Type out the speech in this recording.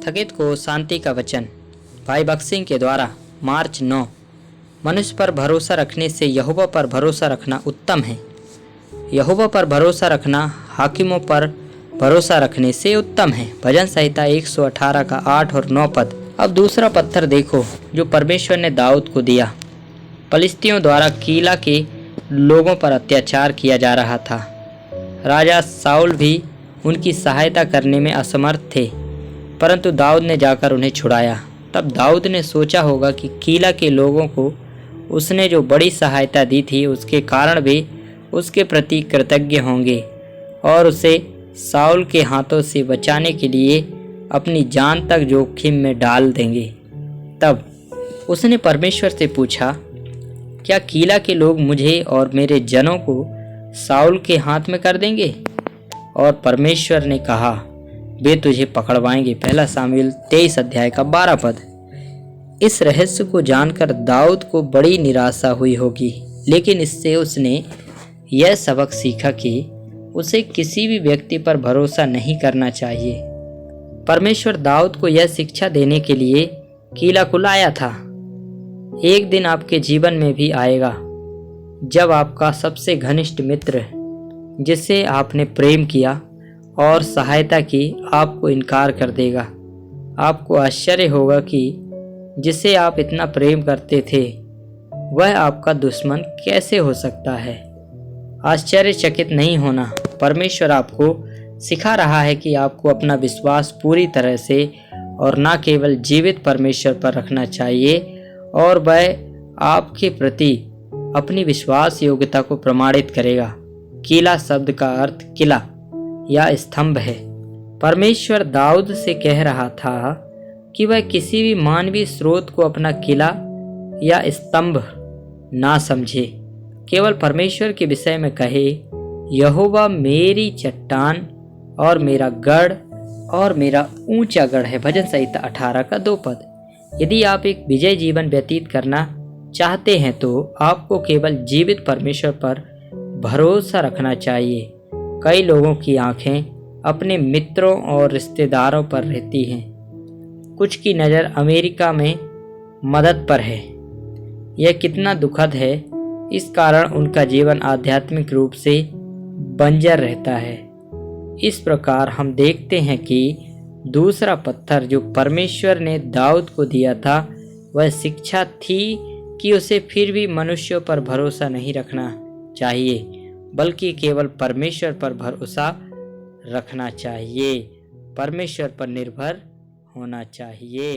थकित को शांति का वचन। भाई भगत सिंह के द्वारा मार्च 9। मनुष्य पर भरोसा रखने से यहोवा पर भरोसा रखना उत्तम है। यहोवा पर भरोसा रखना हाकिमों पर भरोसा रखने से उत्तम है। भजन संहिता 118 का 8 और 9 पद। अब दूसरा पत्थर देखो जो परमेश्वर ने दाऊद को दिया। फलिस्तियों द्वारा कीला के लोगों पर अत्याचार किया जा रहा था। राजा साउल भी उनकी सहायता करने में असमर्थ थे, परंतु दाऊद ने जाकर उन्हें छुड़ाया। तब दाऊद ने सोचा होगा कि कीला के लोगों को उसने जो बड़ी सहायता दी थी उसके कारण भी उसके प्रति कृतज्ञ होंगे और उसे साउल के हाथों से बचाने के लिए अपनी जान तक जोखिम में डाल देंगे। तब उसने परमेश्वर से पूछा, क्या कीला के लोग मुझे और मेरे जनों को साउल के हाथ में कर देंगे? और परमेश्वर ने कहा, वे तुझे पकड़वाएंगे। पहला सामुएल 23 अध्याय का 12 पद। इस रहस्य को जानकर दाऊद को बड़ी निराशा हुई होगी, लेकिन इससे उसने यह सबक सीखा कि उसे किसी भी व्यक्ति पर भरोसा नहीं करना चाहिए। परमेश्वर दाऊद को यह शिक्षा देने के लिए कीला को लाया था। एक दिन आपके जीवन में भी आएगा जब आपका सबसे घनिष्ठ मित्र, जिससे आपने प्रेम किया और सहायता की, आपको इनकार कर देगा। आपको आश्चर्य होगा कि जिसे आप इतना प्रेम करते थे वह आपका दुश्मन कैसे हो सकता है। आश्चर्यचकित नहीं होना। परमेश्वर आपको सिखा रहा है कि आपको अपना विश्वास पूरी तरह से और न केवल जीवित परमेश्वर पर रखना चाहिए, और वह आपके प्रति अपनी विश्वास योग्यता को प्रमाणित करेगा। कीला शब्द का अर्थ किला या स्तंभ है। परमेश्वर दाऊद से कह रहा था कि वह किसी भी मानवीय स्रोत को अपना किला या स्तंभ ना समझे, केवल परमेश्वर के विषय में कहे, यहोवा मेरी चट्टान और मेरा गढ़ और मेरा ऊंचा गढ़ है। भजन संहिता 18 का 2 पद। यदि आप एक विजय जीवन व्यतीत करना चाहते हैं तो आपको केवल जीवित परमेश्वर पर भरोसा रखना चाहिए। कई लोगों की आंखें अपने मित्रों और रिश्तेदारों पर रहती हैं। कुछ की नज़र अमेरिका में मदद पर है। यह कितना दुखद है। इस कारण उनका जीवन आध्यात्मिक रूप से बंजर रहता है। इस प्रकार हम देखते हैं कि दूसरा पत्थर जो परमेश्वर ने दाऊद को दिया था वह शिक्षा थी कि उसे फिर भी मनुष्यों पर भरोसा नहीं रखना चाहिए, बल्कि केवल परमेश्वर पर भरोसा रखना चाहिए। परमेश्वर पर निर्भर होना चाहिए।